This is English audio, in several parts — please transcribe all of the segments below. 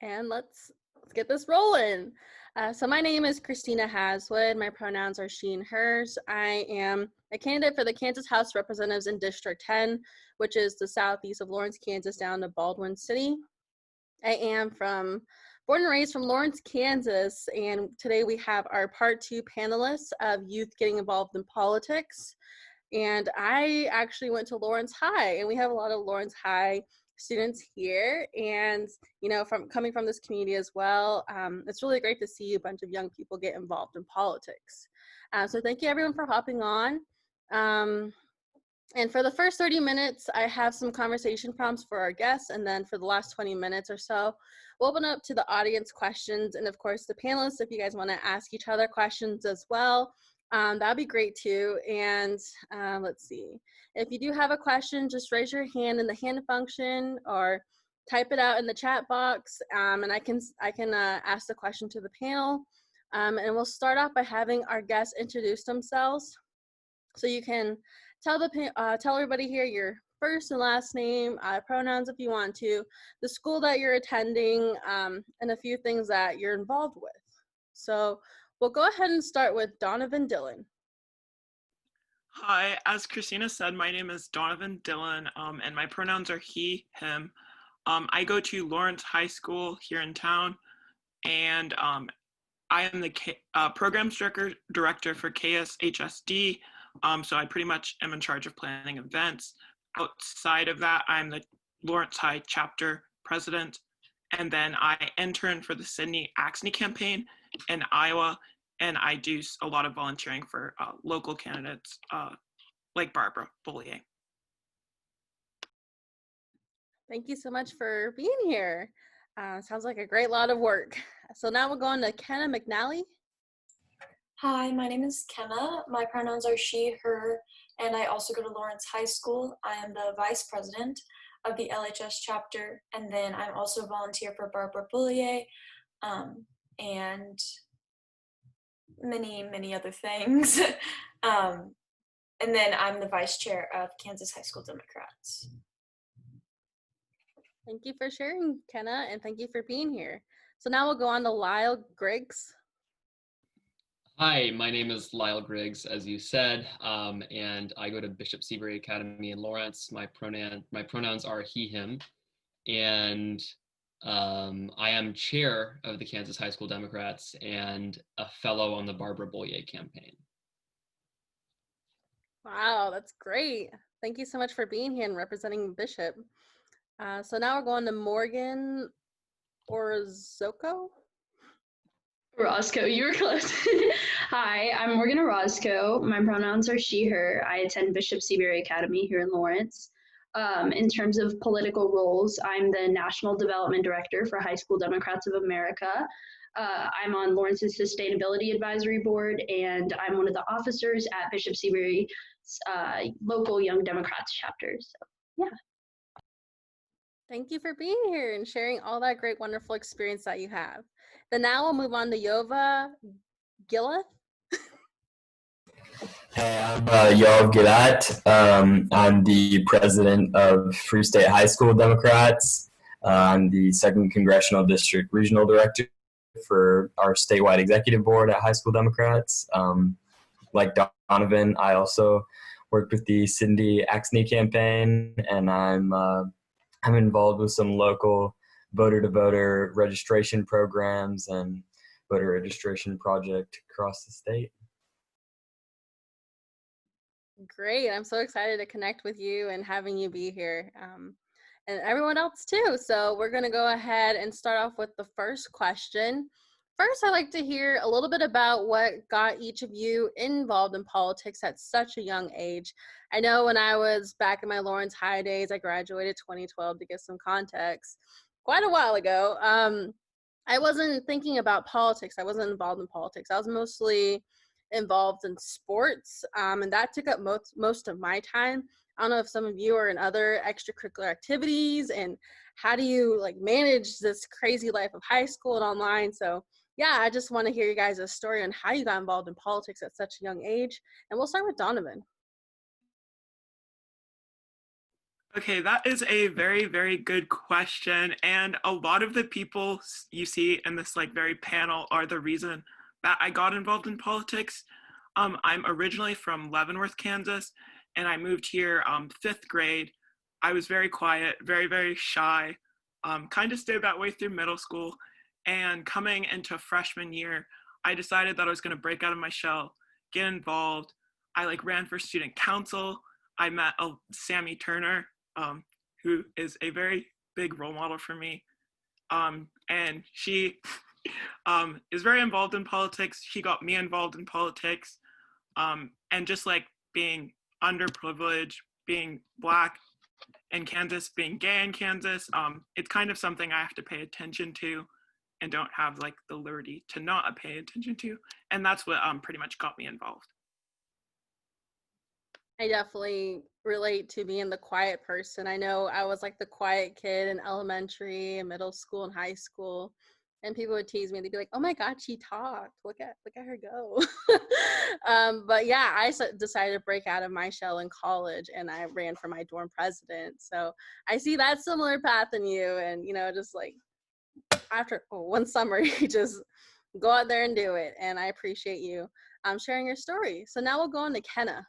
And let's get this rolling. So my name is Christina Haswood. My pronouns are she and hers. I am a candidate for the Kansas House of Representatives in District 10, which is the southeast of Lawrence, Kansas, down to Baldwin City. I am born and raised from Lawrence, Kansas, and today we have our part 2 panelists of youth getting involved in politics. And I actually went to Lawrence High, and we have a lot of Lawrence High students here, and from coming from this community as well. It's really great to see a bunch of young people get involved in politics. So thank you everyone for hopping on. And for the first 30 minutes, I have some conversation prompts for our guests, and then for the last 20 minutes or so, we'll open up to the audience questions, and of course the panelists, if you guys want to ask each other questions as well, that'd be great too. And let's see, if you do have a question, just raise your hand in the hand function or type it out in the chat box, and I can ask the question to the panel. And we'll start off by having our guests introduce themselves. So you can tell everybody here your first and last name, pronouns if you want to, the school that you're attending, and a few things that you're involved with. So we'll go ahead and start with Donovan Dillon. Hi, as Christina said, my name is Donovan Dillon, and my pronouns are he, him. I go to Lawrence High School here in town, and I am the programs director for KSHSD, so I pretty much am in charge of planning events. Outside of that, I'm the Lawrence High chapter president, and then I intern for the Sidney Axne campaign in Iowa, and I do a lot of volunteering for local candidates like Barbara Bollier. Thank you so much for being here. Sounds like a great lot of work. So now we'll go on to Kenna McNally. Hi, my name is Kenna. My pronouns are she, her, and I also go to Lawrence High School. I am the vice president of the LHS chapter, and then I'm also a volunteer for Barbara Bollier, and many other things. And then I'm the vice chair of Kansas High School Democrats. Thank you for sharing, Kenna, and thank you for being here. So now we'll go on to Lyle Griggs. Hi, my name is Lyle Griggs, as you said, and I go to Bishop Seabury Academy in Lawrence. My pronouns are he, him, and I am chair of the Kansas High School Democrats and a fellow on the Barbara Bollier campaign. Wow, that's great. Thank you so much for being here and representing Bishop. So now we're going to Morgan Orozco. Orozco, you were close. Hi, I'm Morgan Orozco. My pronouns are she, her. I attend Bishop Seabury Academy here in Lawrence. In terms of political roles, I'm the National Development Director for High School Democrats of America. I'm on Lawrence's Sustainability Advisory Board, and I'm one of the officers at Bishop Seabury's local Young Democrats chapter. So, yeah. Thank you for being here and sharing all that great, wonderful experience that you have. Then now we'll move on to Yova Gilleth. Hey, I'm Yoav Gilad. I'm the president of Free State High School Democrats. I'm the 2nd Congressional District Regional Director for our statewide executive board at High School Democrats. Like Donovan, I also worked with the Sidney Axne campaign, and I'm involved with some local voter-to-voter registration programs and voter registration project across the state. Great. I'm so excited to connect with you and having you be here, and everyone else too. So we're going to go ahead and start off with the first question. First, I'd like to hear a little bit about what got each of you involved in politics at such a young age. I know when I was back in my Lawrence High days, I graduated 2012 to give some context, quite a while ago. I wasn't thinking about politics. I wasn't involved in politics. I was mostly involved in sports, and that took up most of my time. I don't know if some of you are in other extracurricular activities, and how do you manage this crazy life of high school and online. So yeah, I just want to hear you guys' story on how you got involved in politics at such a young age. And we'll start with Donovan. Okay, that is a very, very good question. And a lot of the people you see in this like very panel are the reason that I got involved in politics. I'm originally from Leavenworth, Kansas, and I moved here 5th grade. I was very quiet, very, very shy, kind of stayed that way through middle school. And coming into freshman year, I decided that I was going to break out of my shell, get involved. I like ran for student council. I met Sammy Turner, who is a very big role model for me. And she is very involved in politics. She got me involved in politics. And just like being underprivileged, being Black in Kansas, being gay in Kansas, it's kind of something I have to pay attention to and don't have like the liberty to not pay attention to. And that's what pretty much got me involved. I definitely relate to being the quiet person. I know I was like the quiet kid in elementary and middle school and high school, and people would tease me. They'd be like, "Oh my God, she talked! Look at her go!" But yeah, decided to break out of my shell in college, and I ran for my dorm president. So I see that similar path in you, and just like after one summer, you just go out there and do it. And I appreciate you sharing your story. So now we'll go on to Kenna.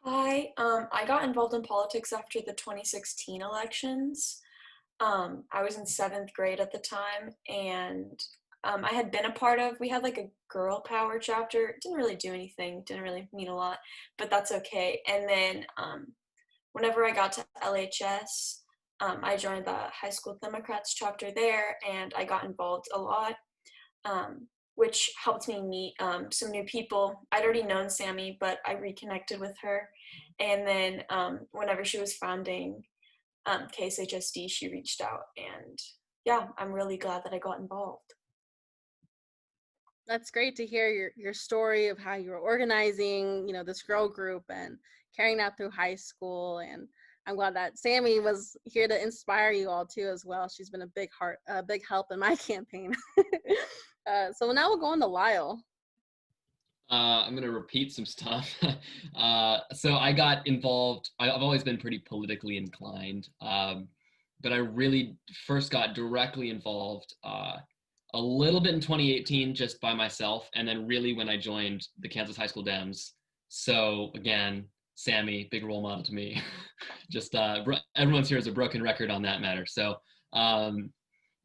Hi, I got involved in politics after the 2016 elections. I was in 7th grade at the time, and I had been we had like a girl power chapter. It didn't really do anything, didn't really mean a lot, but that's okay. And then whenever I got to LHS, I joined the High School Democrats chapter there, and I got involved a lot, which helped me meet some new people. I'd already known Sammy, but I reconnected with her. And then whenever she was founding KSHSD, she reached out. And yeah, I'm really glad that I got involved. That's great to hear your story of how you were organizing, this girl group and carrying that through high school. And I'm glad that Sammy was here to inspire you all too as well. She's been a big help in my campaign. So now we'll go on to Lyle. I'm going to repeat some stuff. So I got involved. I've always been pretty politically inclined, but I really first got directly involved a little bit in 2018 just by myself, and then really when I joined the Kansas High School Dems. So again, Sammy, big role model to me. Just everyone's here is a broken record on that matter. So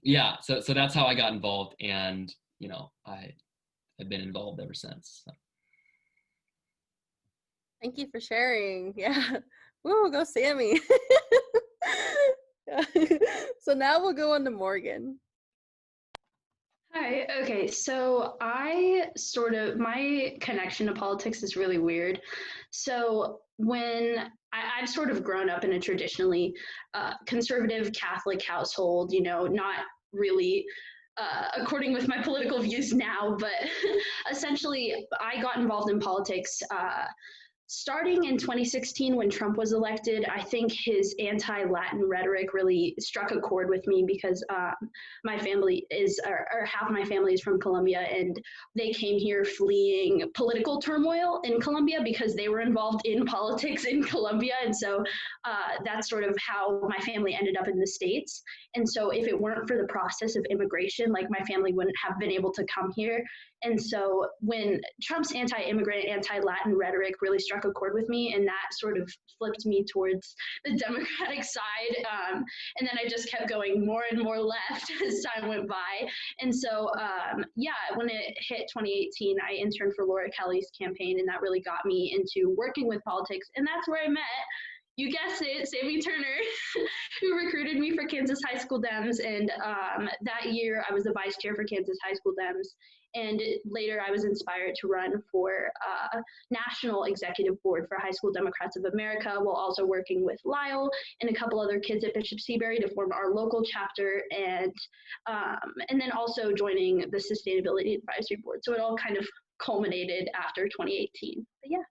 yeah, so that's how I got involved, and I've been involved ever since. So. Thank you for sharing. Yeah. Woo, go Sammy. So now we'll go on to Morgan. Hi. Okay. So my connection to politics is really weird. So when I've sort of grown up in a traditionally conservative Catholic household, not really according with my political views now, but essentially I got involved in politics starting in 2016 when Trump was elected. I think his anti-Latin rhetoric really struck a chord with me because my family or half my family is from Colombia, and they came here fleeing political turmoil in Colombia because they were involved in politics in Colombia. And so that's sort of how my family ended up in the States. And so if it weren't for the process of immigration, like my family wouldn't have been able to come here. And so when Trump's anti-immigrant, anti-Latin rhetoric really struck a chord with me, and that sort of flipped me towards the Democratic side. And then I just kept going more and more left as time went by. And so, when it hit 2018, I interned for Laura Kelly's campaign, and that really got me into working with politics. And that's where I met, you guessed it, Sammy Turner, who recruited me for Kansas High School Dems. And that year, I was the vice chair for Kansas High School Dems. And later, I was inspired to run for National Executive Board for High School Democrats of America, while also working with Lyle and a couple other kids at Bishop Seabury to form our local chapter, and then also joining the Sustainability Advisory Board. So it all kind of culminated after 2018. But yeah.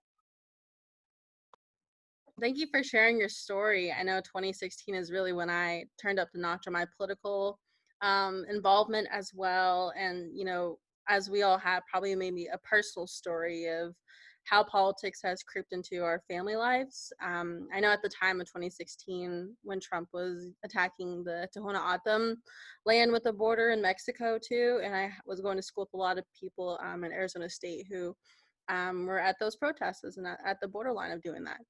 Thank you for sharing your story. I know 2016 is really when I turned up the notch on my political involvement as well. And, as we all have, probably maybe a personal story of how politics has creeped into our family lives. I know at the time of 2016, when Trump was attacking the Tohono O'odham land with the border in Mexico too, and I was going to school with a lot of people in Arizona State who were at those protests and at the borderline of doing that.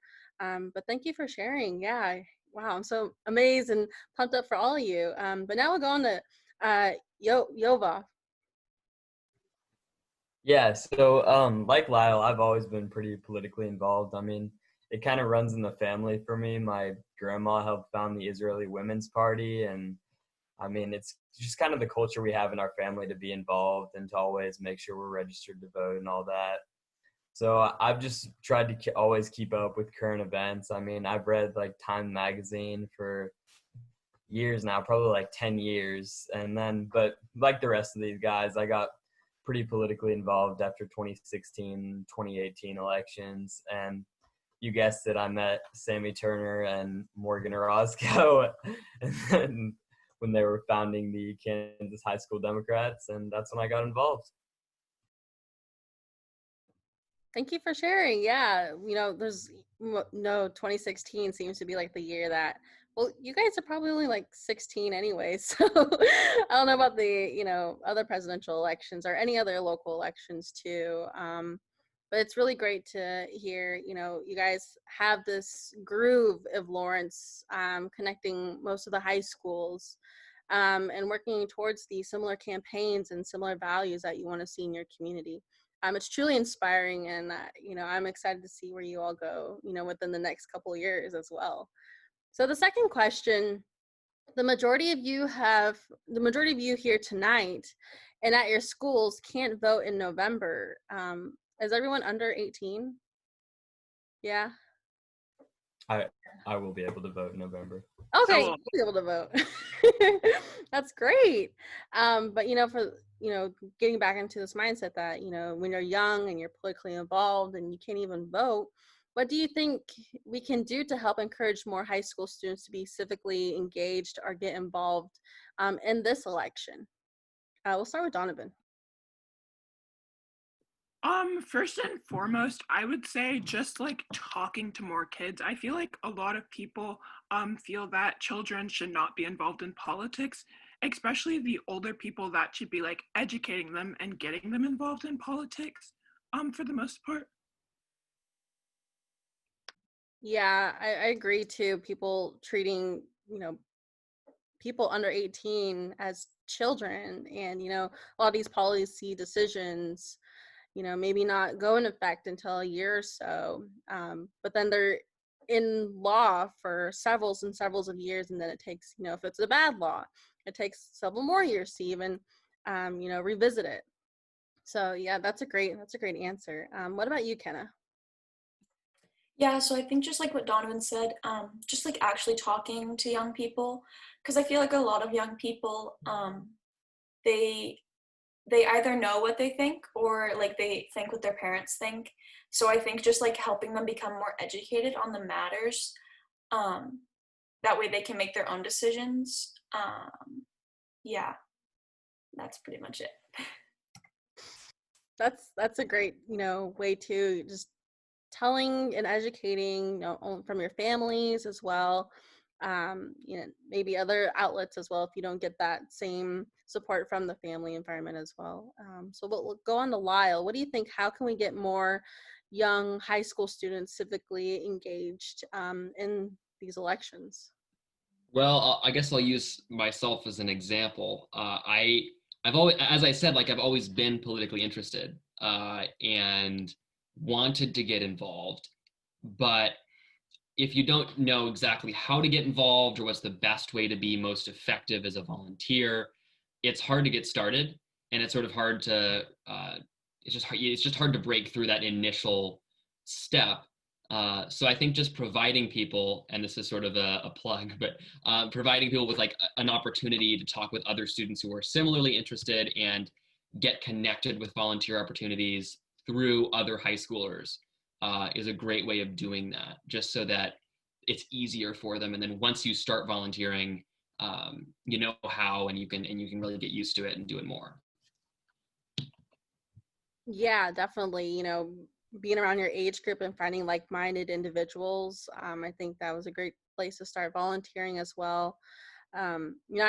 But thank you for sharing. Yeah, wow, I'm so amazed and pumped up for all of you. But now we'll go on to Yova. Yeah, so like Lyle, I've always been pretty politically involved. I mean, it kind of runs in the family for me. My grandma helped found the Israeli Women's Party, and I mean, it's just kind of the culture we have in our family to be involved and to always make sure we're registered to vote and all that. So I've just tried to always keep up with current events. I mean, I've read like Time magazine for years now, probably like 10 years. And then, but like the rest of these guys, I got pretty politically involved after 2016, 2018 elections. And you guessed it, I met Sammy Turner and Morgan Orozco and when they were founding the Kansas High School Democrats. And that's when I got involved. Thank you for sharing. Yeah, there's 2016 seems to be like the year that, well, you guys are probably only like 16 anyway, so I don't know about the, other presidential elections or any other local elections too. But it's really great to hear, you guys have this groove of Lawrence connecting most of the high schools and working towards these similar campaigns and similar values that you want to see in your community. It's truly inspiring, and I'm excited to see where you all go, within the next couple of years as well. So the second question, the majority of you here tonight and at your schools can't vote in November. Is everyone under 18? Yeah. I will be able to vote in November. Okay, you'll be able to vote. That's great. But for getting back into this mindset that when you're young and you're politically involved and you can't even vote, what do you think we can do to help encourage more high school students to be civically engaged or get involved in this election? We'll start with Donovan. First and foremost, I would say just like talking to more kids. I feel like a lot of people feel that children should not be involved in politics, especially the older people that should be like educating them and getting them involved in politics, for the most part. Yeah, I agree too. People treating, people under 18 as children, and a lot of these policy decisions maybe not go in effect until a year or so. But then they're in law for several of years, and then it takes, if it's a bad law, it takes several more years to even, revisit it. So yeah, that's a great answer. What about you, Kenna? Yeah, so I think just like what Donovan said, just like actually talking to young people, because I feel like a lot of young people, they either know what they think or like they think what their parents think. So I think just like helping them become more educated on the matters, that way they can make their own decisions. Yeah, that's pretty much it. That's a great way to just telling and educating from your families as well, maybe other outlets as well if you don't get that same support from the family environment as well. So we'll go on to Lyle. What do you think? How can we get more young high school students civically engaged in these elections? Well, I guess I'll use myself as an example. I've always, as I said, like I've always been politically interested and wanted to get involved, but if you don't know exactly how to get involved or what's the best way to be most effective as a volunteer, it's hard to get started, and it's sort of hard to it's just hard to break through that initial step. So I think just providing people, and this is sort of a plug, but providing people with like an opportunity to talk with other students who are similarly interested and get connected with volunteer opportunities through other high schoolers is a great way of doing that, just so that it's easier for them. And then once you start volunteering, you know how, and you can really get used to it and do it more. Yeah, definitely. being around your age group and finding like-minded individuals. I think that was a great place to start volunteering as well. I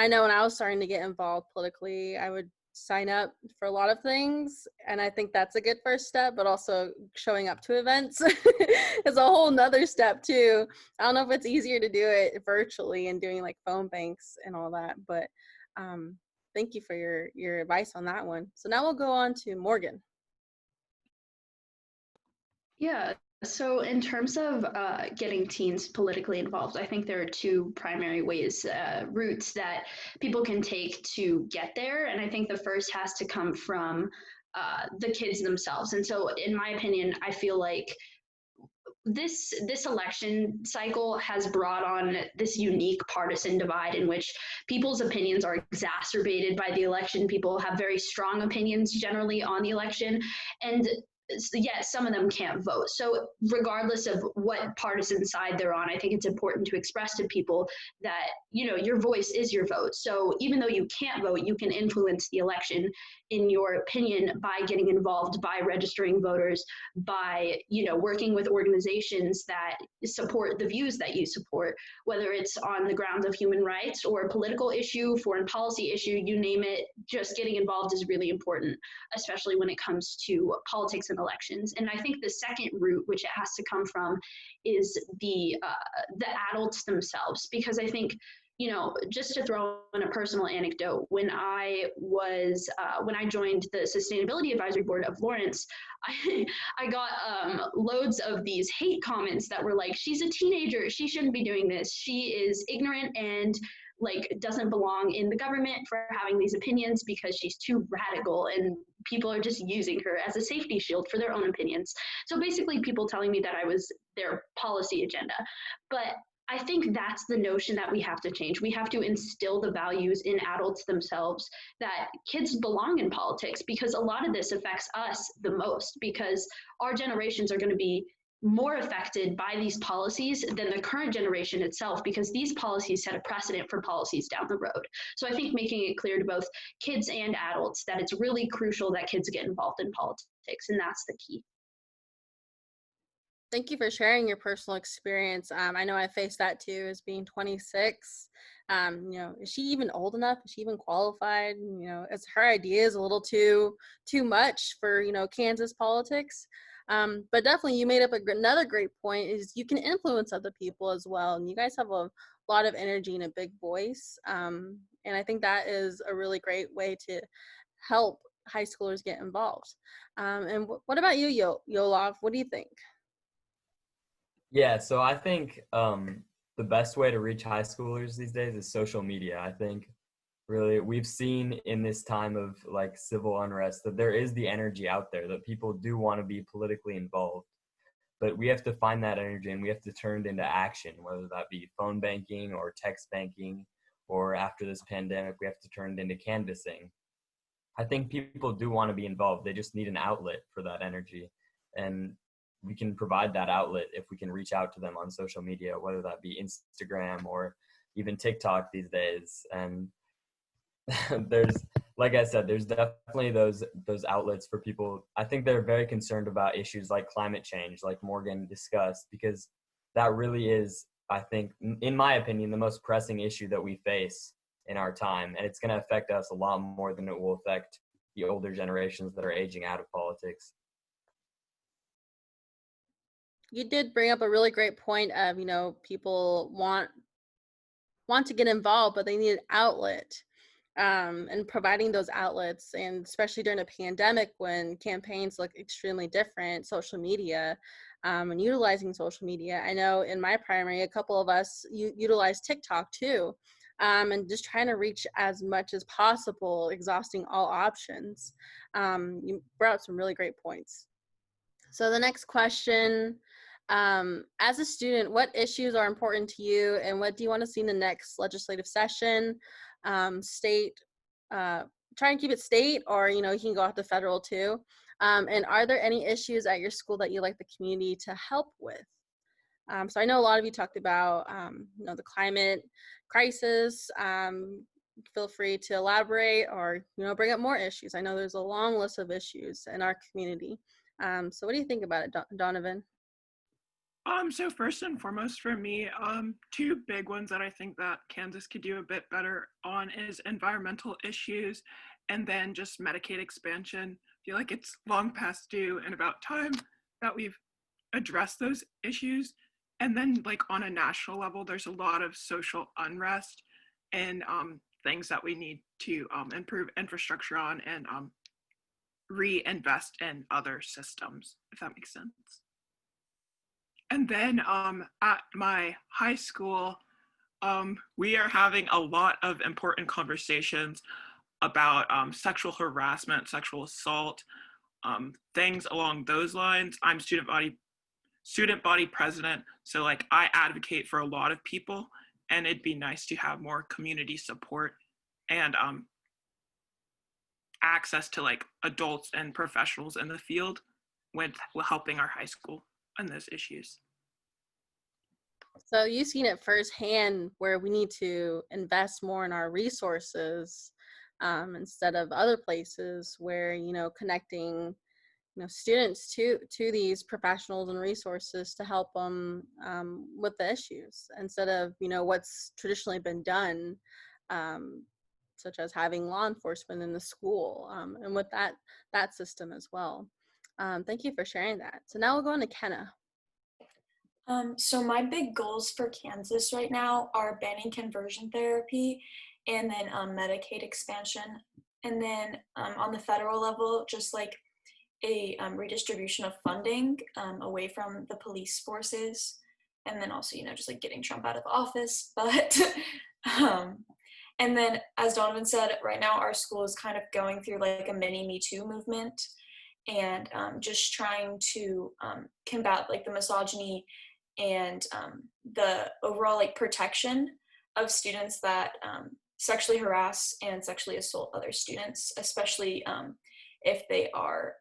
know when I was starting to get involved politically, I would sign up for a lot of things, and I think that's a good first step, but also showing up to events is a whole nother step too. I don't know if it's easier to do it virtually and doing like phone banks and all that, but thank you for your advice on that one. So now we'll go on to Morgan. Yeah. So, in terms of getting teens politically involved, I think there are two primary routes that people can take to get there. And I think the first has to come from the kids themselves. And so, in my opinion, I feel like this election cycle has brought on this unique partisan divide in which people's opinions are exacerbated by the election. People have very strong opinions generally on the election, and yet some of them can't vote. So regardless of what partisan side they're on, I think it's important to express to people that, your voice is your vote. So even though you can't vote, you can influence the election in your opinion by getting involved, by registering voters, by, working with organizations that support the views that you support, whether it's on the grounds of human rights or a political issue, foreign policy issue, you name it. Just getting involved is really important, especially when it comes to politics and elections. And I think the second route, which it has to come from, is the adults themselves, because I think, just to throw in a personal anecdote, when I joined the Sustainability Advisory Board of Lawrence, I got loads of these hate comments that were like, she's a teenager, she shouldn't be doing this, she is ignorant and doesn't belong in the government for having these opinions because she's too radical, and people are just using her as a safety shield for their own opinions. So basically people telling me that I was their policy agenda. But I think that's the notion that we have to change. We have to instill the values in adults themselves that kids belong in politics, because a lot of this affects us the most, because our generations are going to be more affected by these policies than the current generation itself, because these policies set a precedent for policies down the road. So I think making it clear to both kids and adults that it's really crucial that kids get involved in politics, and that's the key. Thank you for sharing your personal experience. I know I faced that too, as being 26. Is she even old enough? Is she even qualified? As her idea is a little too much for, Kansas politics. But definitely you made up another great point, is you can influence other people as well. And you guys have a lot of energy and a big voice. And I think that is a really great way to help high schoolers get involved. And what about you, Yoav? What do you think? Yeah, so I think the best way to reach high schoolers these days is social media. I think really we've seen in this time of civil unrest that there is the energy out there, that people do want to be politically involved. But we have to find that energy and we have to turn it into action, whether that be phone banking or text banking, or after this pandemic, we have to turn it into canvassing. I think people do want to be involved. They just need an outlet for that energy. And we can provide that outlet if we can reach out to them on social media, whether that be Instagram or even TikTok these days. And there's, like I said, there's definitely those outlets for people. I think they're very concerned about issues like climate change, like Morgan discussed, because that really is, I think, in my opinion, the most pressing issue that we face in our time. And it's going to affect us a lot more than it will affect the older generations that are aging out of politics. You did bring up a really great point of, people want to get involved, but they need an outlet. And providing those outlets, and especially during a pandemic when campaigns look extremely different, social media, and utilizing social media. I know in my primary, a couple of us utilize TikTok too, and just trying to reach as much as possible, exhausting all options. You brought up some really great points. So the next question, as a student, what issues are important to you, and what do you want to see in the next legislative session? State, try and keep it state, or you can go out to federal too. And are there any issues at your school that you'd like the community to help with? So I know a lot of you talked about the climate crisis. Feel free to elaborate, or bring up more issues. I know there's a long list of issues in our community. So what do you think about it, Donovan? So first and foremost for me, two big ones that I think that Kansas could do a bit better on is environmental issues and then just Medicaid expansion. I feel like it's long past due and about time that we've addressed those issues. And then like on a national level, there's a lot of social unrest and things that we need to improve infrastructure on and reinvest in other systems, if that makes sense. And then at my high school, we are having a lot of important conversations about sexual harassment, sexual assault, things along those lines. I'm student body president, so like I advocate for a lot of people, and it'd be nice to have more community support and access to like adults and professionals in the field with helping our high school on those issues. So you've seen it firsthand where we need to invest more in our resources instead of other places where, connecting, students to these professionals and resources to help them with the issues instead of, what's traditionally been done, such as having law enforcement in the school and with that system as well. Thank you for sharing that. So now we'll go on to Kenna. So my big goals for Kansas right now are banning conversion therapy and then Medicaid expansion. And then on the federal level, just like a redistribution of funding away from the police forces. And then also, just like getting Trump out of office. But, and then as Donovan said, right now our school is kind of going through like a mini Me Too movement and just trying to combat like the misogyny and the overall like protection of students that sexually harass and sexually assault other students, especially if they are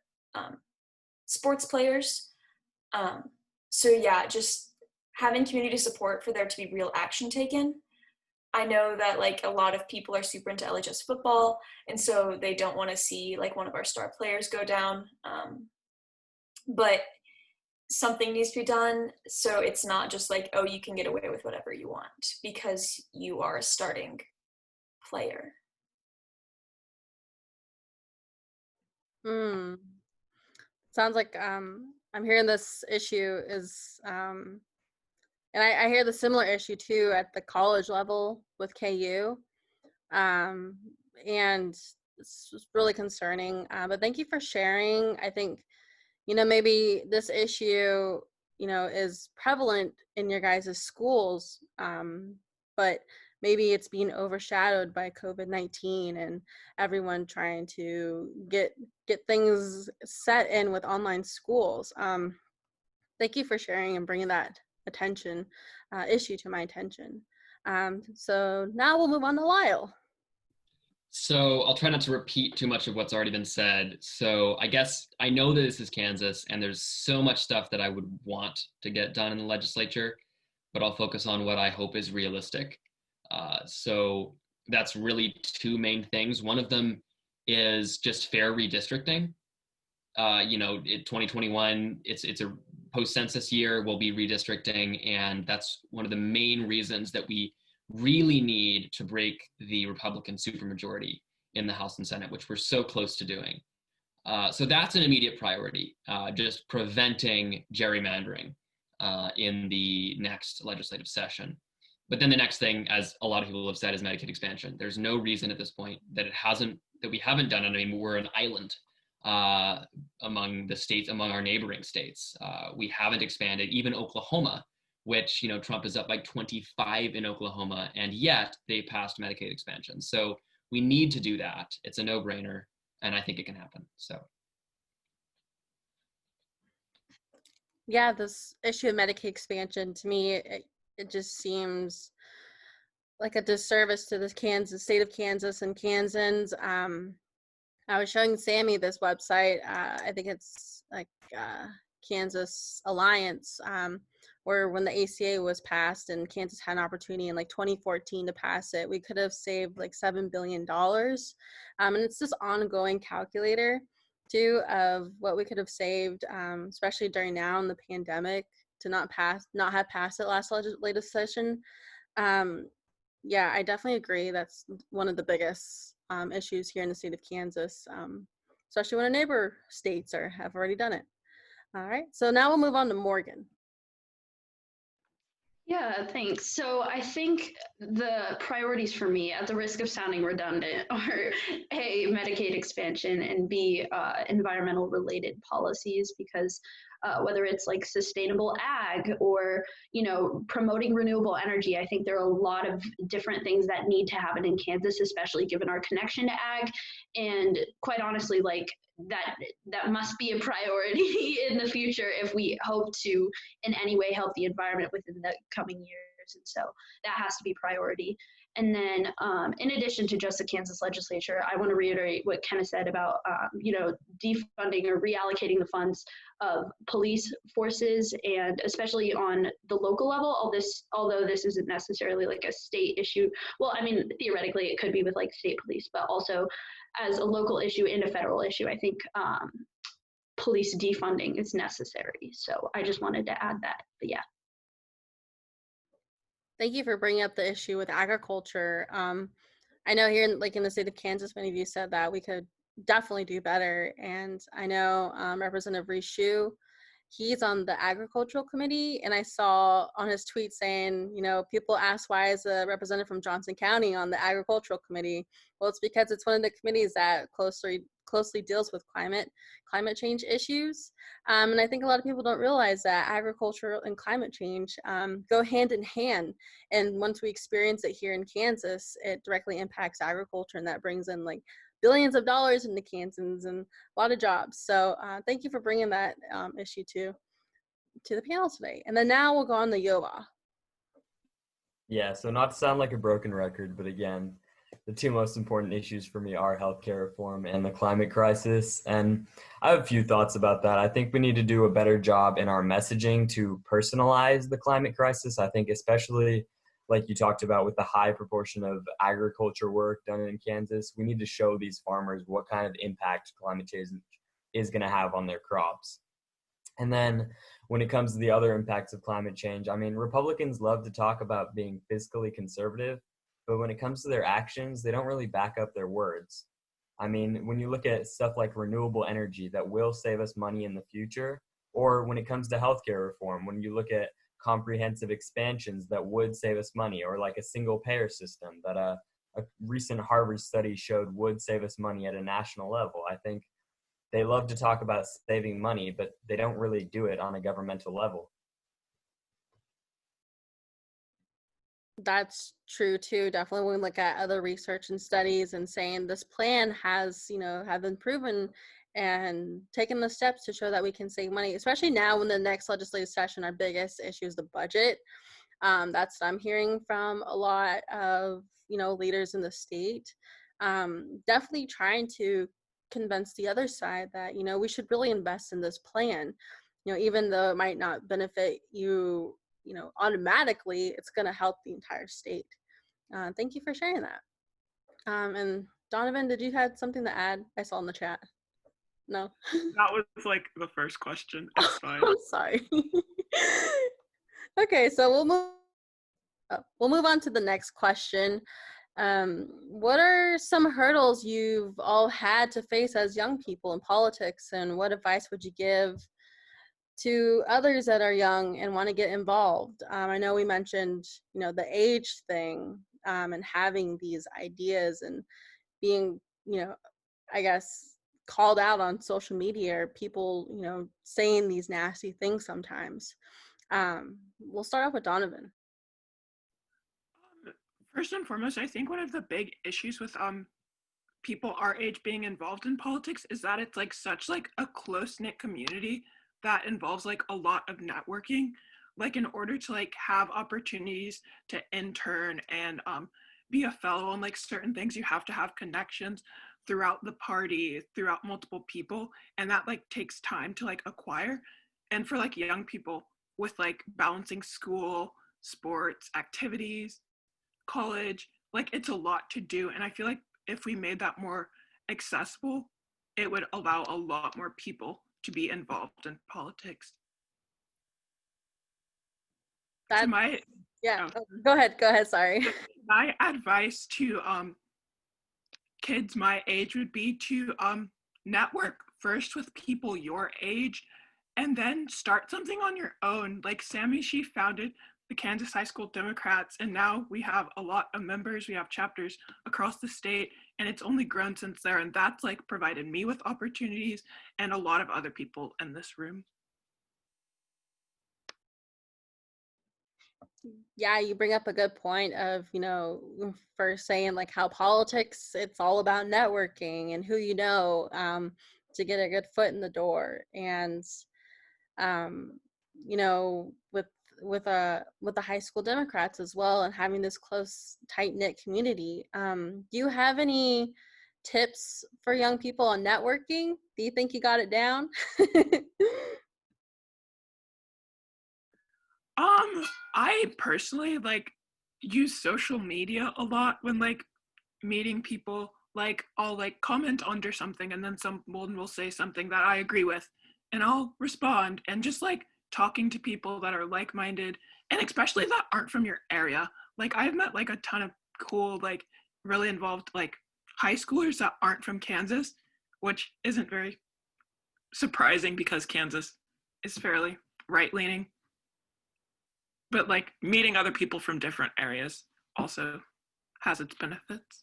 sports players. So yeah, just having community support for there to be real action taken. I know that like a lot of people are super into LHS football, and so they don't want to see like one of our star players go down. But something needs to be done, so it's not just like, oh, you can get away with whatever you want because you are a starting player. Sounds like I'm hearing this issue is and I hear the similar issue too at the college level with KU, and it's really concerning. But thank you for sharing. I think, maybe this issue, is prevalent in your guys' schools, but maybe it's being overshadowed by COVID-19 and everyone trying to get things set in with online schools. Thank you for sharing and bringing that issue to my attention. So now we'll move on to Lyle. So I'll try not to repeat too much of what's already been said. So I guess I know that this is Kansas and there's so much stuff that I would want to get done in the legislature, but I'll focus on what I hope is realistic. So that's really two main things. One of them is just fair redistricting. 2021, it's a post-census year, we'll be redistricting, and that's one of the main reasons that we really need to break the Republican supermajority in the House and Senate, which we're so close to doing. So that's an immediate priority, just preventing gerrymandering in the next legislative session. But then the next thing, as a lot of people have said, is Medicaid expansion. There's no reason at this point that we haven't done it. I mean, we're an island among the states, among our neighboring states. We haven't expanded. Even Oklahoma, which, Trump is up like 25 in Oklahoma, and yet they passed Medicaid expansion. So we need to do that. It's a no-brainer, and I think it can happen. So. Yeah, this issue of Medicaid expansion, to me, it just seems like a disservice to the state of Kansas and Kansans. I was showing Sammy this website. I think it's like Kansas Alliance, where when the ACA was passed and Kansas had an opportunity in like 2014 to pass it, we could have saved like $7 billion. And it's this ongoing calculator too of what we could have saved, especially during now in the pandemic, to not have passed it last legislative session. Yeah, I definitely agree. That's one of the biggest issues here in the state of Kansas, especially when our neighbor states have already done it. All right, so now we'll move on to Morgan. Yeah, thanks. So I think the priorities for me, at the risk of sounding redundant, are A, Medicaid expansion, and B, environmental related policies, because whether it's like sustainable ag or, promoting renewable energy, I think there are a lot of different things that need to happen in Kansas, especially given our connection to ag. And quite honestly, like that must be a priority in the future if we hope to in any way help the environment within the coming years. And so that has to be priority. And then in addition to just the Kansas legislature, I want to reiterate what Kenna said about, defunding or reallocating the funds of police forces, and especially on the local level, although this isn't necessarily like a state issue. Well, I mean, theoretically it could be with like state police, but also as a local issue and a federal issue, I think police defunding is necessary. So I just wanted to add that, but yeah. Thank you for bringing up the issue with agriculture. I know here in the state of Kansas, many of you said that we could definitely do better. And I know Representative Reese Shue, he's on the agricultural committee, and I saw on his tweet saying, people ask why is a representative from Johnson County on the agricultural committee? Well, it's because it's one of the committees that closely deals with climate change issues. And I think a lot of people don't realize that agriculture and climate change go hand in hand. And once we experience it here in Kansas, it directly impacts agriculture, and that brings in like billions of dollars into Kansans and a lot of jobs. So thank you for bringing that issue to the panel today. And then now we'll go on to Yoav. Yeah, so not to sound like a broken record, but again, the two most important issues for me are healthcare reform and the climate crisis. And I have a few thoughts about that. I think we need to do a better job in our messaging to personalize the climate crisis. I think especially like you talked about with the high proportion of agriculture work done in Kansas, we need to show these farmers what kind of impact climate change is going to have on their crops. And then when it comes to the other impacts of climate change, I mean, Republicans love to talk about being fiscally conservative, but when it comes to their actions, they don't really back up their words. I mean, when you look at stuff like renewable energy that will save us money in the future, or when it comes to healthcare reform, when you look at comprehensive expansions that would save us money, or like a single payer system that a recent Harvard study showed would save us money at a national level. I think they love to talk about saving money, but they don't really do it on a governmental level. That's true too. Definitely when we look at other research and studies and saying this plan has, have been proven and taken the steps to show that we can save money, especially now when the next legislative session, our biggest issue is the budget. That's what I'm hearing from a lot of, leaders in the state. Definitely trying to convince the other side that, we should really invest in this plan. Even though it might not benefit you, automatically, it's going to help the entire state. Thank you for sharing that. And Donovan, did you have something to add? I saw in the chat. No? That was like the first question. It's fine. I'm sorry. Okay, so we'll move on to the next question. What are some hurdles you've all had to face as young people in politics, and what advice would you give to others that are young and want to get involved? I know we mentioned, the age thing, and having these ideas and being, I guess, called out on social media, or people, saying these nasty things sometimes. We'll start off with Donovan. First and foremost, I think one of the big issues with people our age being involved in politics is that it's like such like a close-knit community that involves like a lot of networking. Like in order to like have opportunities to intern and be a fellow on like certain things, you have to have connections throughout the party, throughout multiple people, and that like takes time to like acquire. And for like young people with like balancing school, sports, activities, college, like it's a lot to do. And I feel like if we made that more accessible, it would allow a lot more people to be involved in politics. That, So my yeah. oh, Oh, go ahead. Sorry. my advice to kids my age would be to network first with people your age and then start something on your own. Like Sammy, she founded the Kansas High School Democrats, and now we have a lot of members. We have chapters across the state, and it's only grown since there. And that's like provided me with opportunities and a lot of other people in this room. Yeah, you bring up a good point of, first saying like how politics, it's all about networking and who you know, to get a good foot in the door. And um, with the high school Democrats as well, and having this close, tight knit community. Do you have any tips for young people on networking? Do you think you got it down? I personally like use social media a lot when like meeting people. Like I'll like comment under something and then someone will say something that I agree with and I'll respond, and just like talking to people that are like-minded and especially that aren't from your area. Like I've met like a ton of cool, like really involved like high schoolers that aren't from Kansas, which isn't very surprising because Kansas is fairly right-leaning. But like meeting other people from different areas also has its benefits.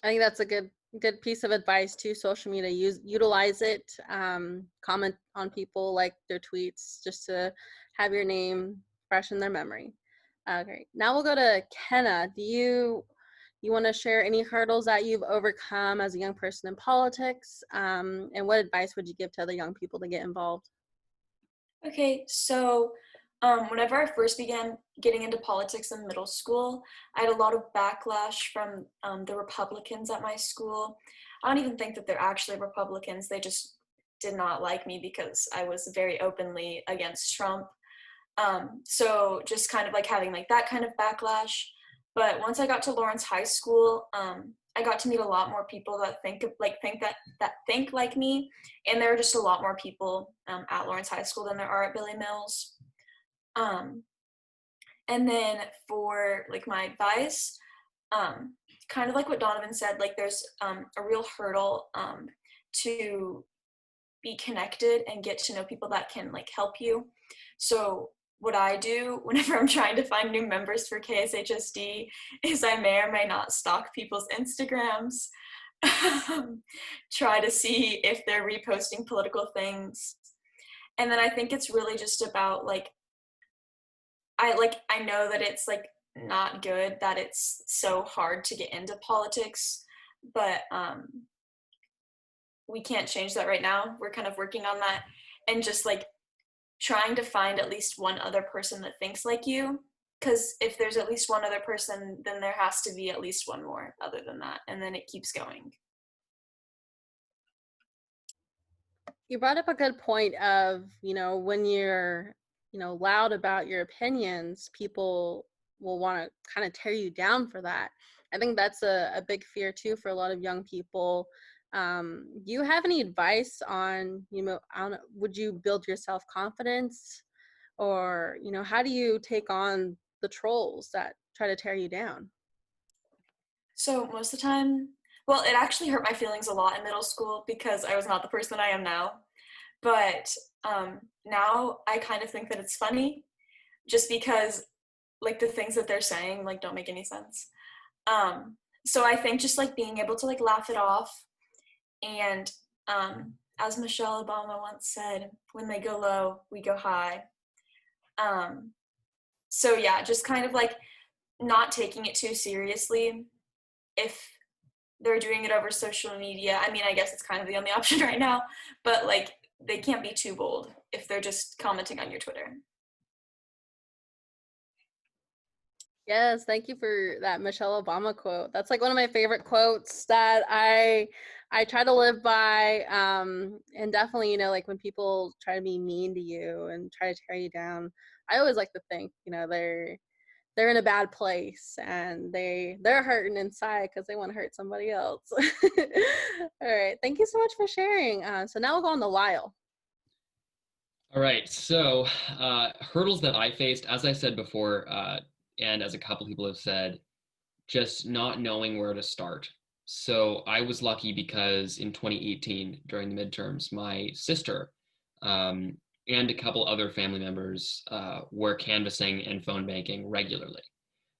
I think that's a good piece of advice too. Social media, utilize it. Comment on people, like their tweets, just to have your name fresh in their memory. Okay, now we'll go to Kenna. Do you want to share any hurdles that you've overcome as a young person in politics? And what advice would you give to other young people to get involved? Okay, so whenever I first began getting into politics in middle school, I had a lot of backlash from the Republicans at my school. I don't even think that they're actually Republicans. They just did not like me because I was very openly against Trump. So just kind of like having like that kind of backlash. But once I got to Lawrence High School, I got to meet a lot more people that think like me, and there are just a lot more people at Lawrence High School than there are at Billy Mills. And then for like my advice, kind of like what Donovan said, like there's a real hurdle to be connected and get to know people that can like help you. So what I do whenever I'm trying to find new members for KSHSD is I may or may not stalk people's Instagrams, try to see if they're reposting political things. And then I think it's really just about like, I know that it's like not good that it's so hard to get into politics, but we can't change that right now. We're kind of working on that, and just like trying to find at least one other person that thinks like you, because if there's at least one other person, then there has to be at least one more other than that, and then it keeps going. You brought up a good point of, when you're, loud about your opinions, people will want to kind of tear you down for that. I think that's a big fear too for a lot of young people. Do you have any advice on, would you build your self-confidence, or, how do you take on the trolls that try to tear you down? So most of the time, well, it actually hurt my feelings a lot in middle school because I was not the person I am now. But now I kind of think that it's funny, just because like the things that they're saying like don't make any sense. So I think just like being able to like laugh it off, and as Michelle Obama once said, when they go low, we go high. So yeah, just kind of like not taking it too seriously. If they're doing it over social media, I mean, I guess it's kind of the only option right now, but like they can't be too bold if they're just commenting on your Twitter. Yes, thank you for that Michelle Obama quote. That's like one of my favorite quotes that I try to live by. And definitely, like when people try to be mean to you and try to tear you down, I always like to think, they're in a bad place and they're hurting inside because they want to hurt somebody else. All right, thank you so much for sharing. So now we'll go on to Lyle. All right, so hurdles that I faced, as I said before, and as a couple people have said, just not knowing where to start. So I was lucky because in 2018, during the midterms, my sister and a couple other family members were canvassing and phone banking regularly.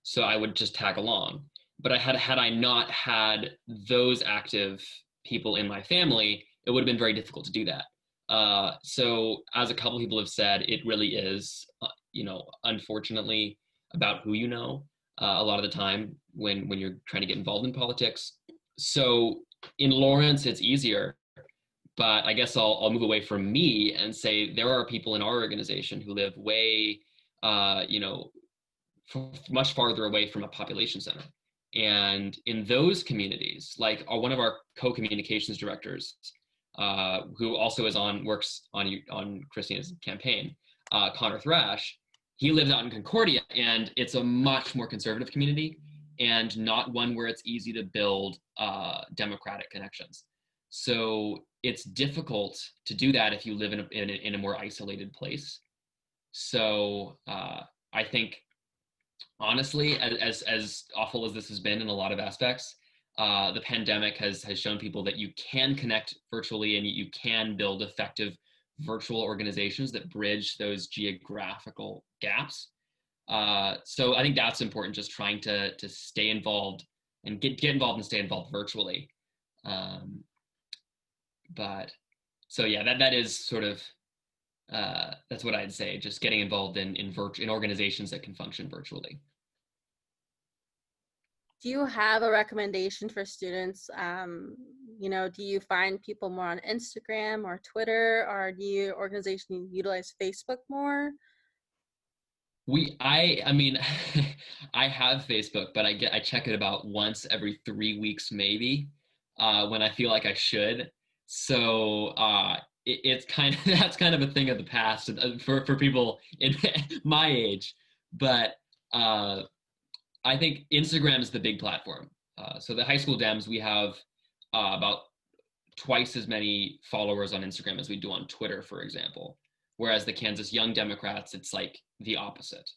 So I would just tag along. But had I not had those active people in my family, it would have been very difficult to do that. So as a couple people have said, it really is, unfortunately, about who you know a lot of the time when you're trying to get involved in politics. So in Lawrence, it's easier, but I guess I'll move away from me and say there are people in our organization who live way, much farther away from a population center. And in those communities, like one of our co-communications directors, who also works on Christina's campaign, Connor Thrash, he lives out in Concordia, and it's a much more conservative community and not one where it's easy to build democratic connections. So it's difficult to do that if you live in a more isolated place. So I think, honestly, as awful as this has been in a lot of aspects, the pandemic has shown people that you can connect virtually and you can build effective virtual organizations that bridge those geographical gaps. So I think that's important, just trying to stay involved and get involved and stay involved virtually. But so yeah, that is sort of, that's what I'd say, just getting involved in organizations that can function virtually. Do you have a recommendation for students? Do you find people more on Instagram or Twitter, or do your organization utilize Facebook more? I mean, I have Facebook, but I check it about once every 3 weeks, maybe, when I feel like I should. So it's kind of, that's kind of a thing of the past for people in my age. But I think Instagram is the big platform. So the high school Dems, we have about twice as many followers on Instagram as we do on Twitter, for example. Whereas the Kansas Young Democrats, it's like the opposite.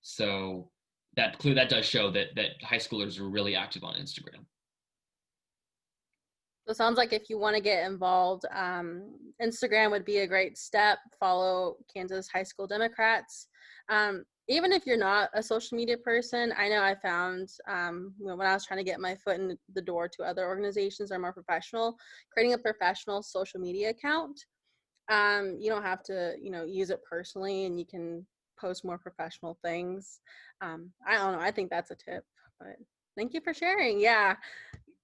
So that does show that high schoolers are really active on Instagram. So it sounds like if you want to get involved, Instagram would be a great step. Follow Kansas High School Democrats. Even if you're not a social media person, I know I found when I was trying to get my foot in the door to other organizations that are more professional, creating a professional social media account. You don't have to, use it personally, and you can post more professional things. I don't know. I think that's a tip, but thank you for sharing. Yeah.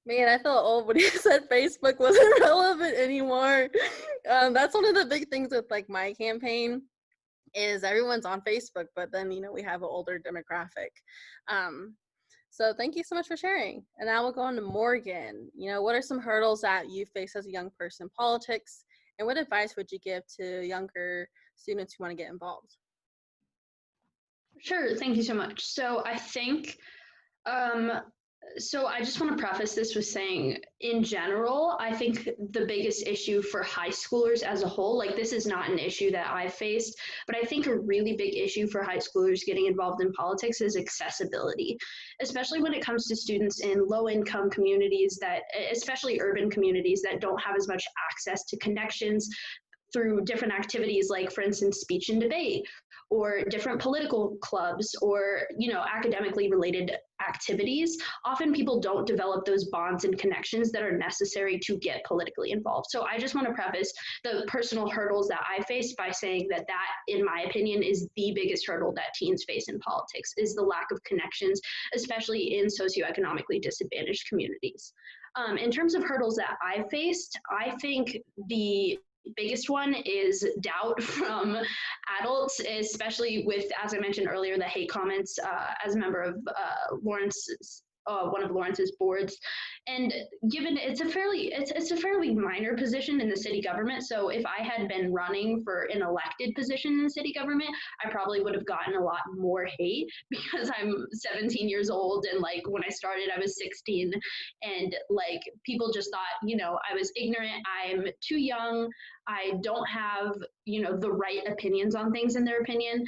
Man, I felt old when you said Facebook wasn't relevant anymore. That's one of the big things with like my campaign is everyone's on Facebook, but then, we have an older demographic. So thank you so much for sharing. And now we'll go on to Morgan. What are some hurdles that you face as a young person in politics? And what advice would you give to younger students who want to get involved? Sure, thank you so much. So I think, so I just want to preface this with saying, in general, I think the biggest issue for high schoolers as a whole, like this is not an issue that I've faced, but I think a really big issue for high schoolers getting involved in politics is accessibility, especially when it comes to students in low-income communities especially urban communities that don't have as much access to connections through different activities, like for instance, speech and debate, or different political clubs, or academically related activities. Often people don't develop those bonds and connections that are necessary to get politically involved. So I just want to preface the personal hurdles that I faced by saying that, in my opinion, is the biggest hurdle that teens face in politics, is the lack of connections, especially in socioeconomically disadvantaged communities. In terms of hurdles that I faced, I think the biggest one is doubt from adults, especially with, as I mentioned earlier, the hate comments. As a member of Lawrence's one of Lawrence's boards. And given it's a fairly minor position in the city government, so if I had been running for an elected position in the city government, I probably would have gotten a lot more hate because I'm 17 years old, and like when I started I was 16, and like people just thought, I was ignorant, I'm too young, I don't have, the right opinions on things in their opinion.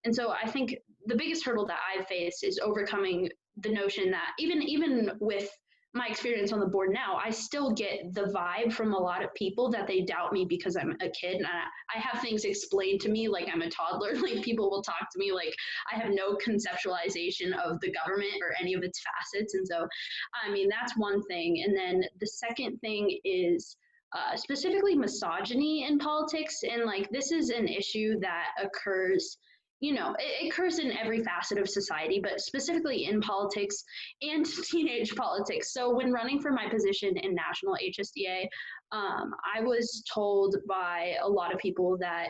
And so I think the biggest hurdle that I've faced is overcoming the notion that even with my experience on the board now, I still get the vibe from a lot of people that they doubt me because I'm a kid and I have things explained to me like I'm a toddler. Like people will talk to me like I have no conceptualization of the government or any of its facets. And so, I mean, that's one thing. And then the second thing is specifically misogyny in politics. And like this is an issue that occurs, it occurs in every facet of society, but specifically in politics and teenage politics. So when running for my position in national HSDA, I was told by a lot of people that,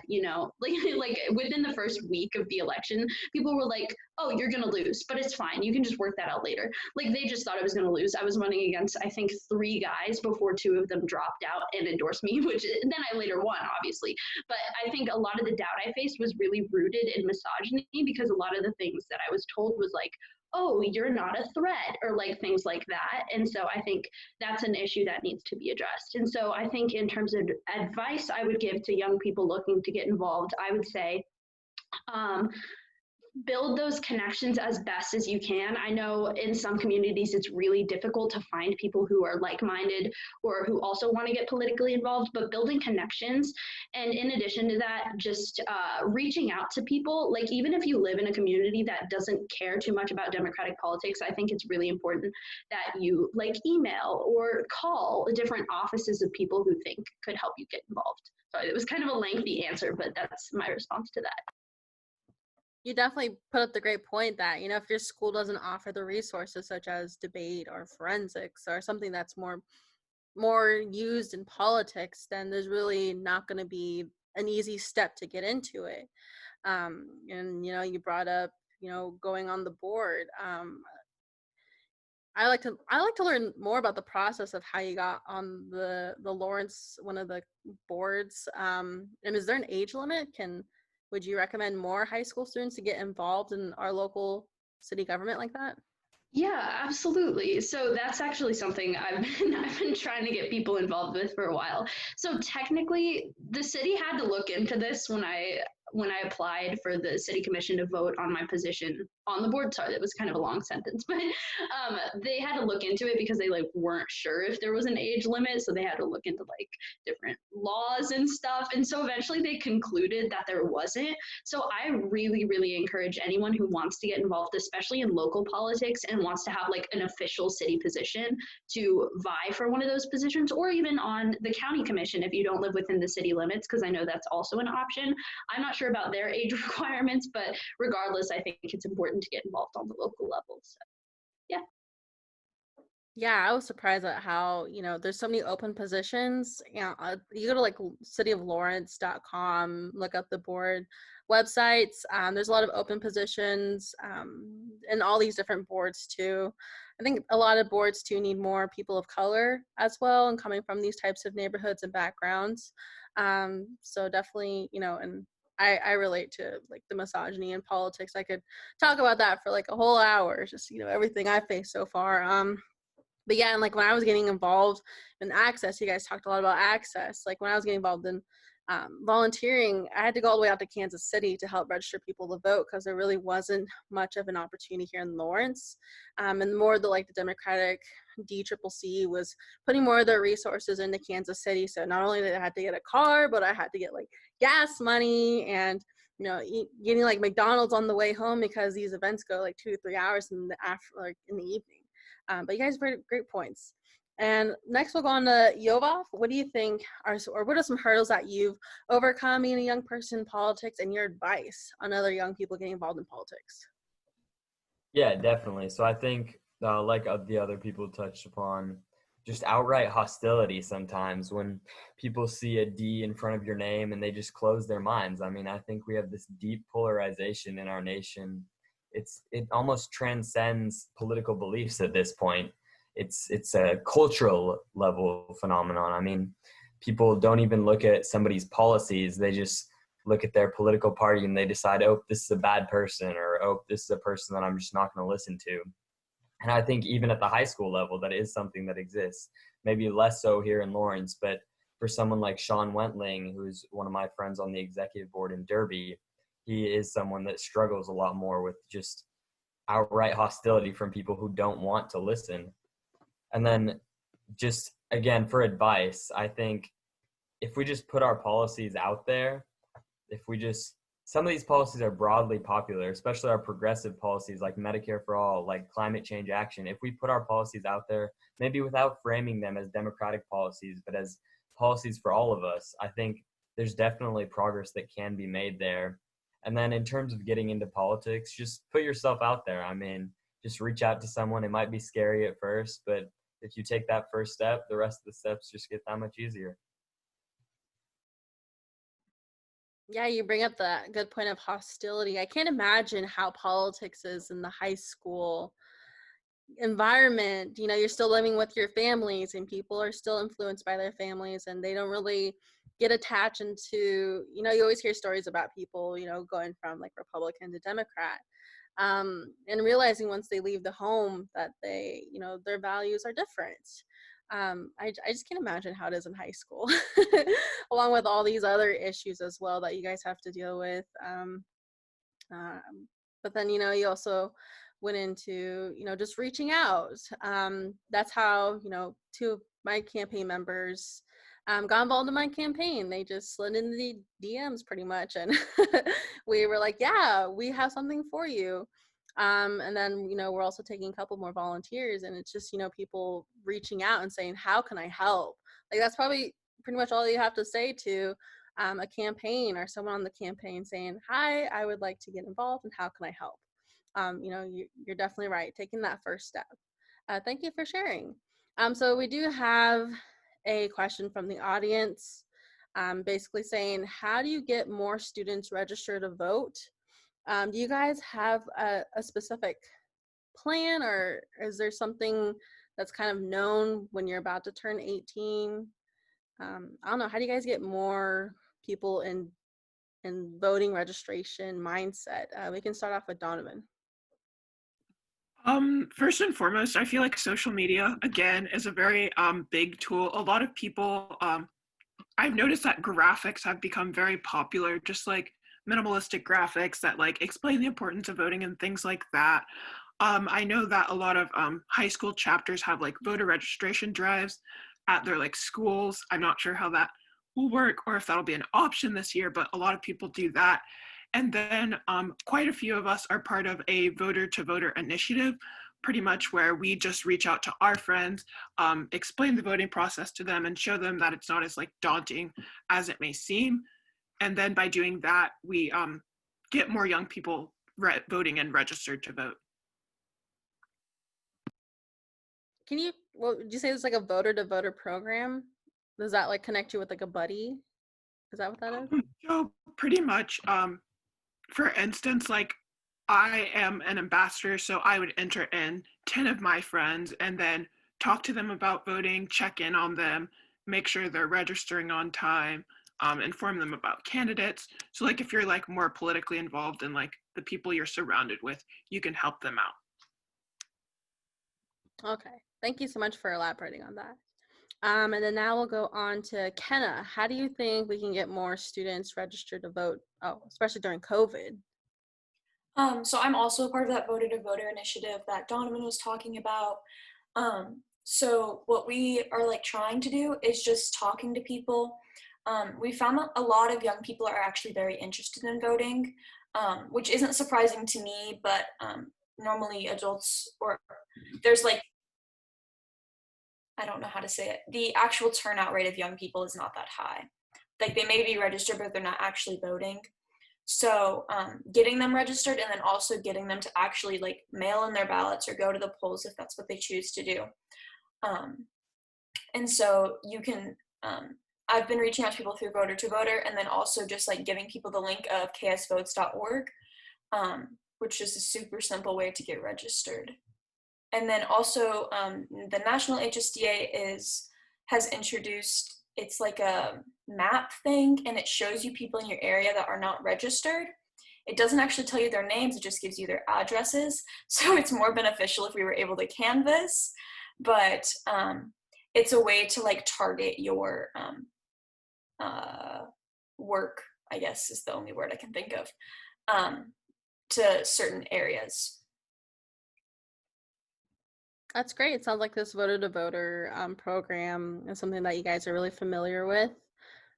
like within the first week of the election, people were like, oh, you're going to lose, but it's fine. You can just work that out later. Like they just thought I was going to lose. I was running against, I think, 3 guys before 2 of them dropped out and endorsed me, which then I later won, obviously. But I think a lot of the doubt I faced was really rooted in misogyny because a lot of the things that I was told was like, oh, you're not a threat, or like things like that. And so I think that's an issue that needs to be addressed. And so I think in terms of advice I would give to young people looking to get involved, I would say, build those connections as best as you can. I know in some communities it's really difficult to find people who are like-minded or who also want to get politically involved, but building connections. And in addition to that, just reaching out to people, like even if you live in a community that doesn't care too much about democratic politics, I think it's really important that you like email or call different offices of people who think could help you get involved. So it was kind of a lengthy answer, but that's my response to that. You definitely put up the great point that, if your school doesn't offer the resources such as debate or forensics or something that's more used in politics, then there's really not going to be an easy step to get into it. And, you brought up, going on the board. I like to learn more about the process of how you got on the Lawrence, one of the boards. And is there an age limit? Would you recommend more high school students to get involved in our local city government like that? Yeah, absolutely. So that's actually something I've been trying to get people involved with for a while. So technically, the city had to look into this when I applied for the city commission to vote on my position on the board. Sorry, that was kind of a long sentence, but they had to look into it because they like weren't sure if there was an age limit. So they had to look into like different laws and stuff. And so eventually they concluded that there wasn't. So I really, really encourage anyone who wants to get involved, especially in local politics and wants to have like an official city position, to vie for one of those positions, or even on the county commission if you don't live within the city limits, because I know that's also an option. I'm not sure about their age requirements, but regardless, I think it's important to get involved on the local level. So, yeah. Yeah, I was surprised at how, there's so many open positions. You go to like cityoflawrence.com, look up the board websites. There's a lot of open positions and all these different boards too. I think a lot of boards too need more people of color as well and coming from these types of neighborhoods and backgrounds. So definitely, and I relate to like the misogyny in politics. I could talk about that for like a whole hour, just, everything I've faced so far. But yeah, and like when I was getting involved in Access, you guys talked a lot about Access. Like when I was getting involved in volunteering, I had to go all the way out to Kansas City to help register people to vote because there really wasn't much of an opportunity here in Lawrence. And more the Democratic DCCC was putting more of their resources into Kansas City. So not only did I have to get a car, but I had to get like gas money and getting like McDonald's on the way home because these events go like 2 to 3 hours in the evening. But you guys bring great points. And next we'll go on to Yovav. What do you think what are some hurdles that you've overcome being a young person in politics, and your advice on other young people getting involved in politics? Yeah, definitely. So I think like the other people touched upon, just outright hostility sometimes when people see a D in front of your name and they just close their minds. I mean, I think we have this deep polarization in our nation it almost transcends political beliefs at this point. It's a cultural level phenomenon. I mean, people don't even look at somebody's policies. They just look at their political party and they decide, oh, this is a bad person, or, oh, this is a person that I'm just not going to listen to. And I think even at the high school level, that is something that exists. Maybe less so here in Lawrence, but for someone like Sean Wentling, who's one of my friends on the executive board in Derby, he is someone that struggles a lot more with just outright hostility from people who don't want to listen. And then just, again, for advice, I think if we just put our policies out there, some of these policies are broadly popular, especially our progressive policies like Medicare for All, like climate change action. If we put our policies out there, maybe without framing them as democratic policies, but as policies for all of us, I think there's definitely progress that can be made there. And then in terms of getting into politics, just put yourself out there. I mean, just reach out to someone. It might be scary at first, but if you take that first step, the rest of the steps just get that much easier. Yeah, you bring up the good point of hostility. I can't imagine how politics is in the high school environment. You know, you're still living with your families and people are still influenced by their families, and they don't really get attached into, you know, you always hear stories about people, you know, going from like Republican to Democrat, and realizing once they leave the home that they, you know, their values are different. I just can't imagine how it is in high school, along with all these other issues as well that you guys have to deal with. But then, you know, you also went into, you know, just reaching out. That's how, you know, two of my campaign members got involved in my campaign. They just slid into the DMs pretty much. And we were like, yeah, we have something for you. And then, you know, we're also taking a couple more volunteers, and it's just, you know, people reaching out and saying, how can I help? Like, that's probably pretty much all you have to say to a campaign or someone on the campaign, saying, hi, I would like to get involved, and how can I help? You know, you're definitely right, taking that first step. Thank you for sharing. So we do have a question from the audience, basically saying, how do you get more students registered to vote? Do you guys have a specific plan, or is there something that's kind of known when you're about to turn 18? I don't know. How do you guys get more people in voting registration mindset? We can start off with Donovan. First and foremost, I feel like social media, again, is a very big tool. A lot of people, I've noticed that graphics have become very popular, just like minimalistic graphics that like explain the importance of voting and things like that. I know that a lot of high school chapters have like voter registration drives at their like schools. I'm not sure how that will work or if that'll be an option this year, but a lot of people do that. And then quite a few of us are part of a voter to voter initiative, pretty much where we just reach out to our friends, explain the voting process to them, and show them that it's not as like daunting as it may seem. And then by doing that, we get more young people voting and registered to vote. Can you, well, did you say it's like a voter to voter program? Does that like connect you with like a buddy? Is that what that is? So pretty much, for instance, like I am an ambassador, so I would enter in 10 of my friends and then talk to them about voting, check in on them, make sure they're registering on time, inform them about candidates. So like if you're like more politically involved in like the people you're surrounded with, you can help them out. Okay, thank you so much for elaborating on that. And then now we'll go on to Kenna. How do you think we can get more students registered to vote, especially during COVID? So I'm also a part of that voter to voter initiative that Donovan was talking about. So what we are like trying to do is just talking to people. We found that a lot of young people are actually very interested in voting, which isn't surprising to me, but normally adults, or there's like, I don't know how to say it, the actual turnout rate of young people is not that high. Like they may be registered, but they're not actually voting. So getting them registered and then also getting them to actually like mail in their ballots or go to the polls if that's what they choose to do. And so you can, I've been reaching out to people through voter to voter, and then also just like giving people the link of ksvotes.org, which is a super simple way to get registered. And then also the National HSDA has introduced, it's like a map thing, and it shows you people in your area that are not registered. It doesn't actually tell you their names, it just gives you their addresses. So it's more beneficial if we were able to canvass, but it's a way to like target your work, I guess is the only word I can think of, to certain areas. That's great. It sounds like this voter to voter program is something that you guys are really familiar with.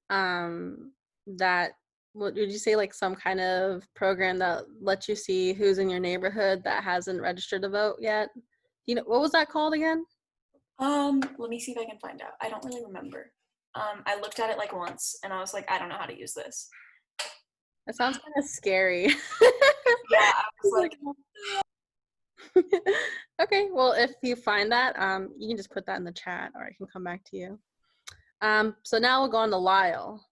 That, what did you say, like some kind of program that lets you see who's in your neighborhood that hasn't registered to vote yet? You know, what was that called again? Let me see if I can find out. I don't really remember. I looked at it like once and I was like, I don't know how to use this. It sounds kind of scary. Yeah, I was like, Okay, well, if you find that, you can just put that in the chat or I can come back to you. So now we'll go on to Lyle.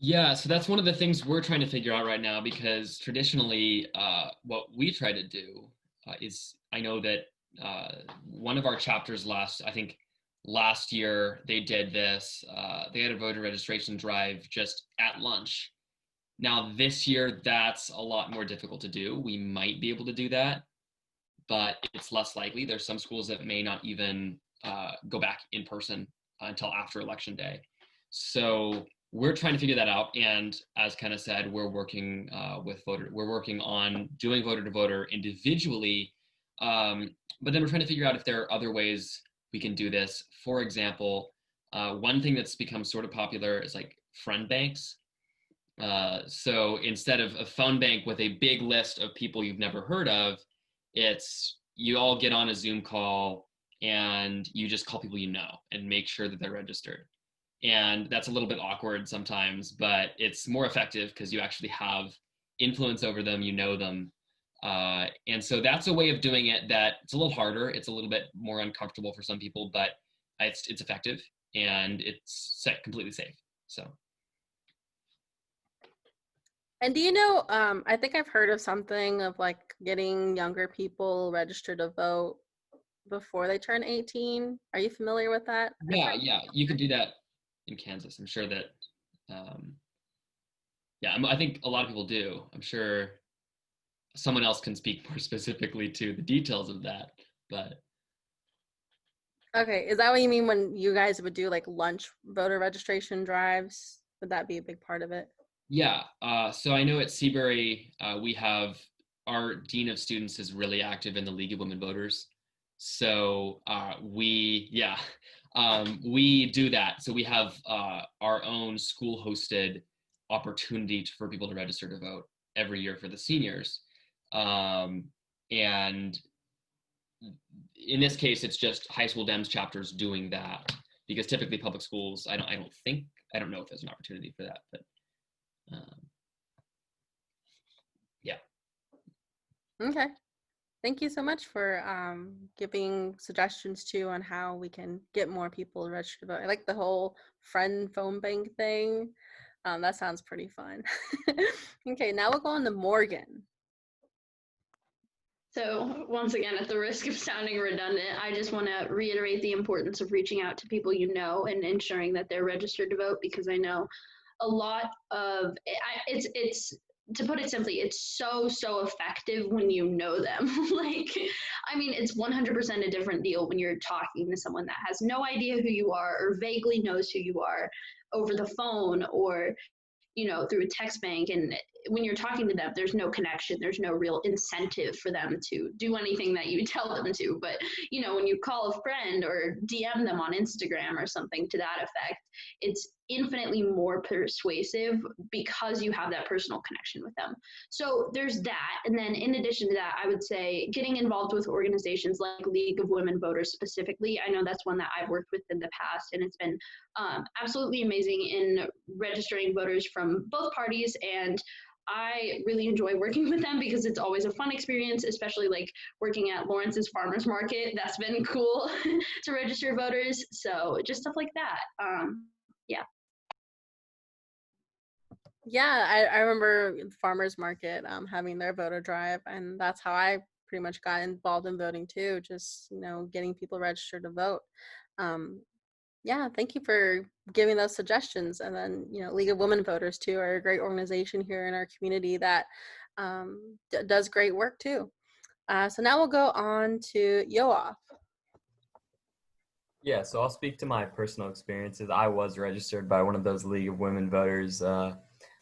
Yeah, so that's one of the things we're trying to figure out right now, because traditionally, what we try to do is, I know that one of our chapters last year they did this. They had a voter registration drive just at lunch. Now this year, that's a lot more difficult to do. We might be able to do that, but it's less likely. There's some schools that may not even go back in person until after Election Day. So we're trying to figure that out. And as Kenna said, we're working we're working on doing voter to voter individually. But then we're trying to figure out if there are other ways we can do this. For example, one thing that's become sort of popular is like friend banks. So instead of a phone bank with a big list of people you've never heard of, it's you all get on a Zoom call and you just call people you know and make sure that they're registered. And that's a little bit awkward sometimes, but it's more effective because you actually have influence over them, you know them. And so that's a way of doing it that it's a little harder. It's a little bit more uncomfortable for some people, but it's effective and it's completely safe. So. And do you know, I think I've heard of something of like getting younger people registered to vote before they turn 18. Are you familiar with that? Yeah, you could do that in Kansas. I'm sure that, I think a lot of people do. I'm sure someone else can speak more specifically to the details of that, but. Okay, is that what you mean when you guys would do like lunch voter registration drives? Would that be a big part of it? Yeah, so I know at Seabury, we have our Dean of Students is really active in the League of Women Voters. So we do that. So we have our own school hosted opportunity for people to register to vote every year for the seniors. And in this case, it's just high school Dems chapters doing that, because typically public schools, I don't know if there's an opportunity for that, but yeah. Okay. Thank you so much for giving suggestions too on how we can get more people to register to vote. I like the whole friend phone bank thing. That sounds pretty fun. Okay, now we'll go on to Morgan. So once again, at the risk of sounding redundant, I just want to reiterate the importance of reaching out to people you know and ensuring that they're registered to vote, because I know a lot of it's to put it simply, it's so effective when you know them. Like, I mean, it's 100% a different deal when you're talking to someone that has no idea who you are or vaguely knows who you are over the phone or, you know, through a text bank. And when you're talking to them, there's no connection. There's no real incentive for them to do anything that you tell them to. But, you know, when you call a friend or DM them on Instagram or something to that effect, it's infinitely more persuasive because you have that personal connection with them. So there's that. And then in addition to that, I would say getting involved with organizations like League of Women Voters specifically. I know that's one that I've worked with in the past, and it's been absolutely amazing in registering voters from both parties. And I really enjoy working with them because it's always a fun experience, especially like working at Lawrence's Farmers Market. That's been cool to register voters. So just stuff like that. Yeah. Yeah, I remember the farmers market having their voter drive, and that's how I pretty much got involved in voting too. Just getting people registered to vote. Um, yeah, thank you for giving those suggestions. And then League of Women Voters too are a great organization here in our community that does great work too. So now we'll go on to Yoav. Yeah, so I'll speak to my personal experiences. I was registered by one of those League of Women Voters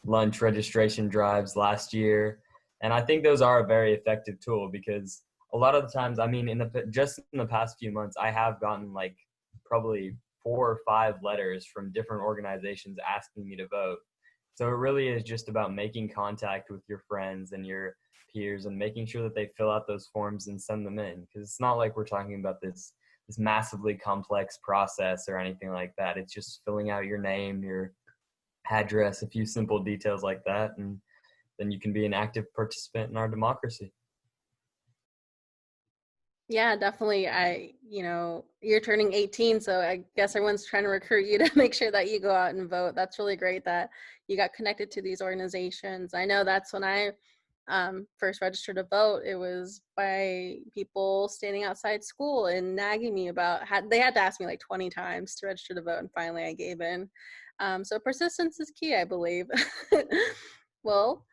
lunch registration drives last year, and I think those are a very effective tool because a lot of the times, I mean, just in the past few months, I have gotten like probably 4 or 5 letters from different organizations asking me to vote. So it really is just about making contact with your friends and your peers and making sure that they fill out those forms and send them in, because it's not like we're talking about this massively complex process or anything like that. It's just filling out your name, your address, a few simple details like that, and then you can be an active participant in our democracy. Yeah, definitely. You're turning 18, so I guess everyone's trying to recruit you to make sure that you go out and vote. That's really great that you got connected to these organizations. I know that's when I first registered to vote. It was by people standing outside school and nagging me about, they had to ask me like 20 times to register to vote, and finally I gave in. So persistence is key, I believe. Well,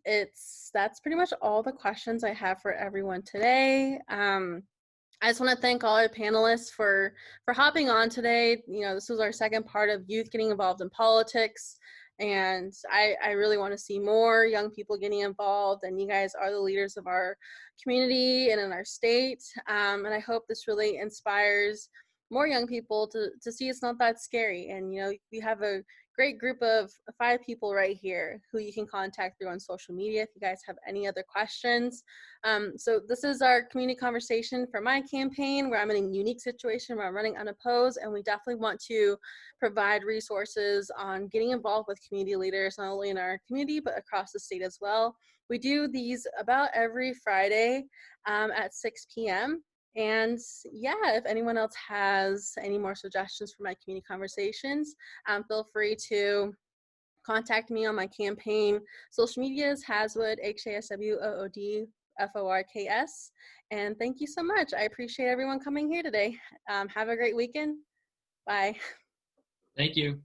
that's pretty much all the questions I have for everyone today. I just want to thank all our panelists for hopping on today. This was our second part of youth getting involved in politics, and I really want to see more young people getting involved. And you guys are the leaders of our community and in our state. And I hope this really inspires more young people to see it's not that scary. And we have a great group of 5 people right here who you can contact through on social media if you guys have any other questions. So this is our community conversation for my campaign, where I'm in a unique situation where I'm running unopposed, and we definitely want to provide resources on getting involved with community leaders, not only in our community, but across the state as well. We do these about every Friday at 6 p.m. And yeah, if anyone else has any more suggestions for my community conversations, feel free to contact me on my campaign social medias, Haswood, HASWOOD FORKS. And thank you so much. I appreciate everyone coming here today. Have a great weekend. Bye. Thank you.